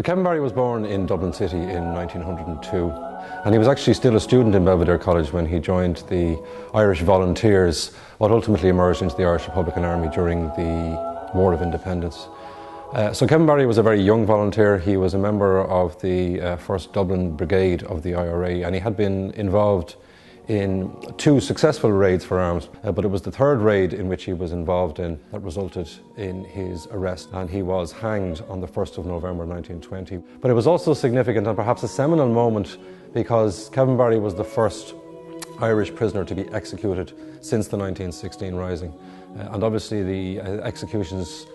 Well, Kevin Barry was born in Dublin City in 1902, and he was actually still a student in Belvedere College when he joined the Irish Volunteers, what ultimately emerged into the Irish Republican Army during the War of Independence. So Kevin Barry was a very young volunteer. He was a member of the 1st Dublin Brigade of the IRA, and he had been involved in 2 successful raids for arms, but it was the 3rd raid in which he was involved in that resulted in his arrest, and he was hanged on the 1st of November 1920. But it was also significant and perhaps a seminal moment because Kevin Barry was the first Irish prisoner to be executed since the 1916 Rising. And obviously the executions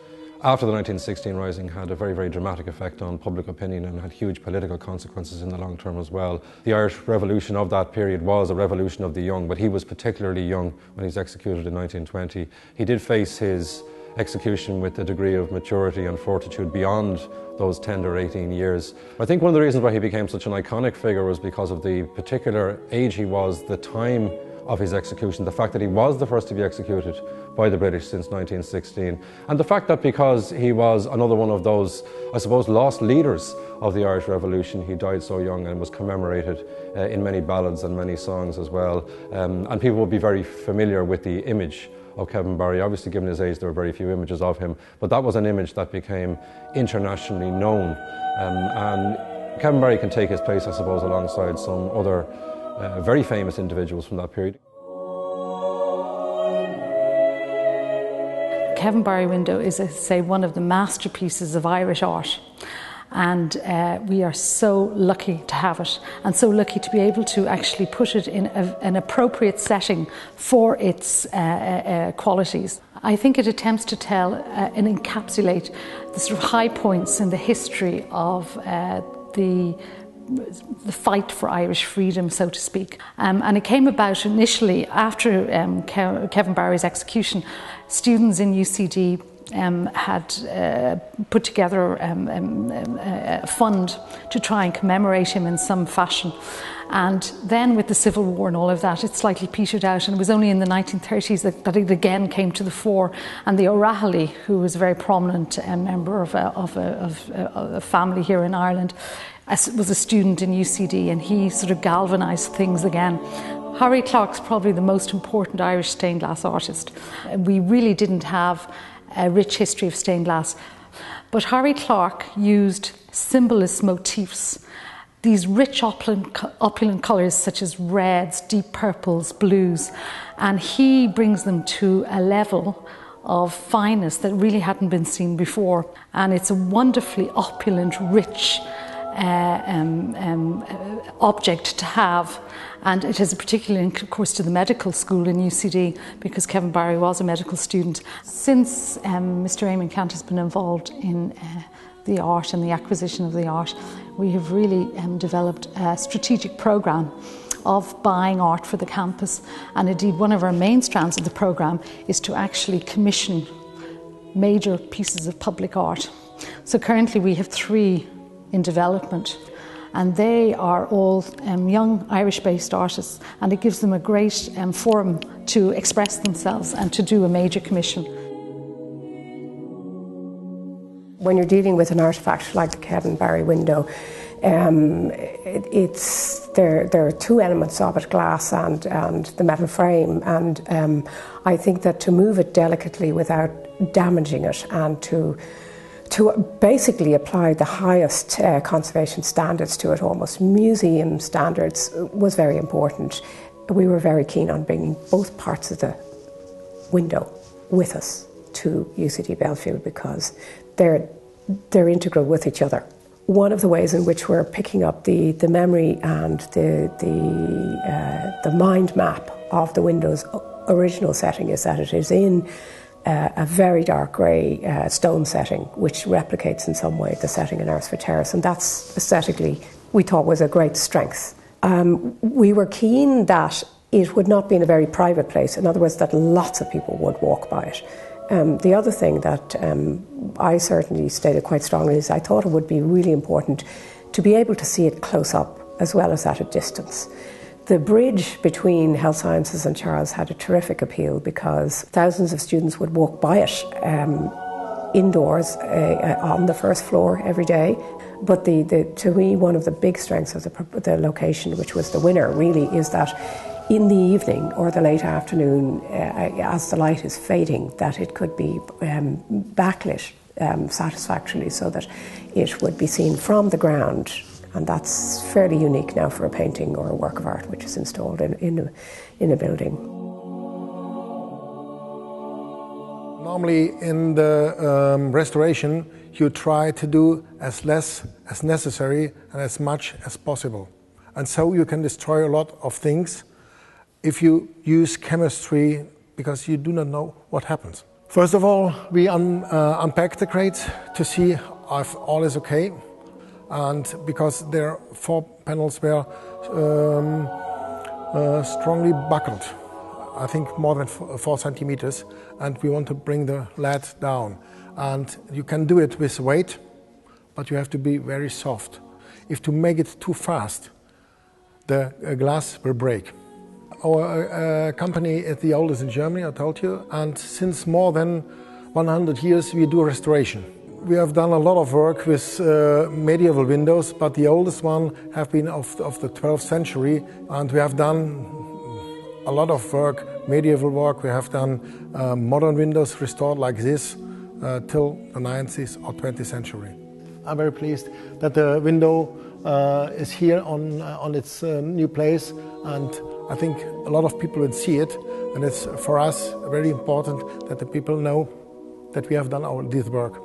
after the 1916 Rising had a very, very dramatic effect on public opinion and had huge political consequences in the long term as well. The Irish Revolution of that period was a revolution of the young, but he was particularly young when he was executed in 1920. He did face his execution with a degree of maturity and fortitude beyond those 10 or 18 years. I think one of the reasons why he became such an iconic figure was because of the particular age he was, the time of his execution, the fact that he was the first to be executed by the British since 1916, and the fact that because he was another one of those, I suppose, lost leaders of the Irish Revolution, he died so young and was commemorated in many ballads and many songs as well. And people will be very familiar with the image of Kevin Barry. Obviously, given his age, there were very few images of him, but that was an image that became internationally known. And Kevin Barry can take his place, I suppose, alongside some other very famous individuals from that period. Kevin Barry window is, as I say, one of the masterpieces of Irish art, and we are so lucky to have it, and so lucky to be able to actually put it in an appropriate setting for its qualities. I think it attempts to tell and encapsulate the sort of high points in the history of the fight for Irish freedom, so to speak. And it came about initially after Kevin Barry's execution. Students in UCD had put together a fund to try and commemorate him in some fashion. And then with the Civil War and all of that, it slightly petered out, and it was only in the 1930s that it again came to the fore. And the O'Rahilly, who was a very prominent member of a family here in Ireland, was a student in UCD, and he sort of galvanised things again. Harry Clarke's probably the most important Irish stained glass artist. We really didn't have a rich history of stained glass, but Harry Clarke used symbolist motifs, these rich opulent colours such as reds, deep purples, blues, and he brings them to a level of fineness that really hadn't been seen before. And it's a wonderfully opulent, rich object to have, and it has a particular link, of course, to the medical school in UCD because Kevin Barry was a medical student. Since Mr. Eamon Cant has been involved in the art and the acquisition of the art, we have really developed a strategic programme of buying art for the campus, and indeed one of our main strands of the programme is to actually commission major pieces of public art. So currently we have 3 in development, and they are all young Irish-based artists, and it gives them a great forum to express themselves and to do a major commission. When you're dealing with an artefact like the Kevin Barry window, there are 2 elements of it, glass and the metal frame, and I think that to move it delicately without damaging it and to basically apply the highest conservation standards to it, almost museum standards, was very important. We were very keen on bringing both parts of the window with us to UCD Belfield because they're integral with each other. One of the ways in which we're picking up the memory and the mind map of the window's original setting is that it is in a very dark grey stone setting, which replicates in some way the setting in Earlsfort Terrace, and that's aesthetically, we thought, was a great strength. We were keen that it would not be in a very private place, in other words, that lots of people would walk by it. The other thing that I certainly stated quite strongly is I thought it would be really important to be able to see it close up as well as at a distance. The bridge between Health Sciences and Charles had a terrific appeal because thousands of students would walk by it indoors on the first floor every day. But to me, one of the big strengths of the location, which was the winner, really, is that in the evening or the late afternoon, as the light is fading, that it could be backlit satisfactorily so that it would be seen from the ground. And that's fairly unique now for a painting or a work of art which is installed in a building. Normally in the restoration, you try to do as less as necessary and as much as possible. And so you can destroy a lot of things if you use chemistry, because you do not know what happens. First of all, we unpack the crates to see if all is okay. And because their 4 panels were strongly buckled, I think more than 4 centimeters, and we want to bring the lead down. And you can do it with weight, but you have to be very soft. If to make it too fast, the glass will break. Our company is the oldest in Germany, I told you, and since more than 100 years we do restoration. We have done a lot of work with medieval windows, but the oldest one have been of the 12th century, and we have done a lot of work, medieval work. We have done modern windows restored like this till the 19th or 20th century. I'm very pleased that the window is here on its new place, and I think a lot of people will see it, and it's for us very important that the people know that we have done this work.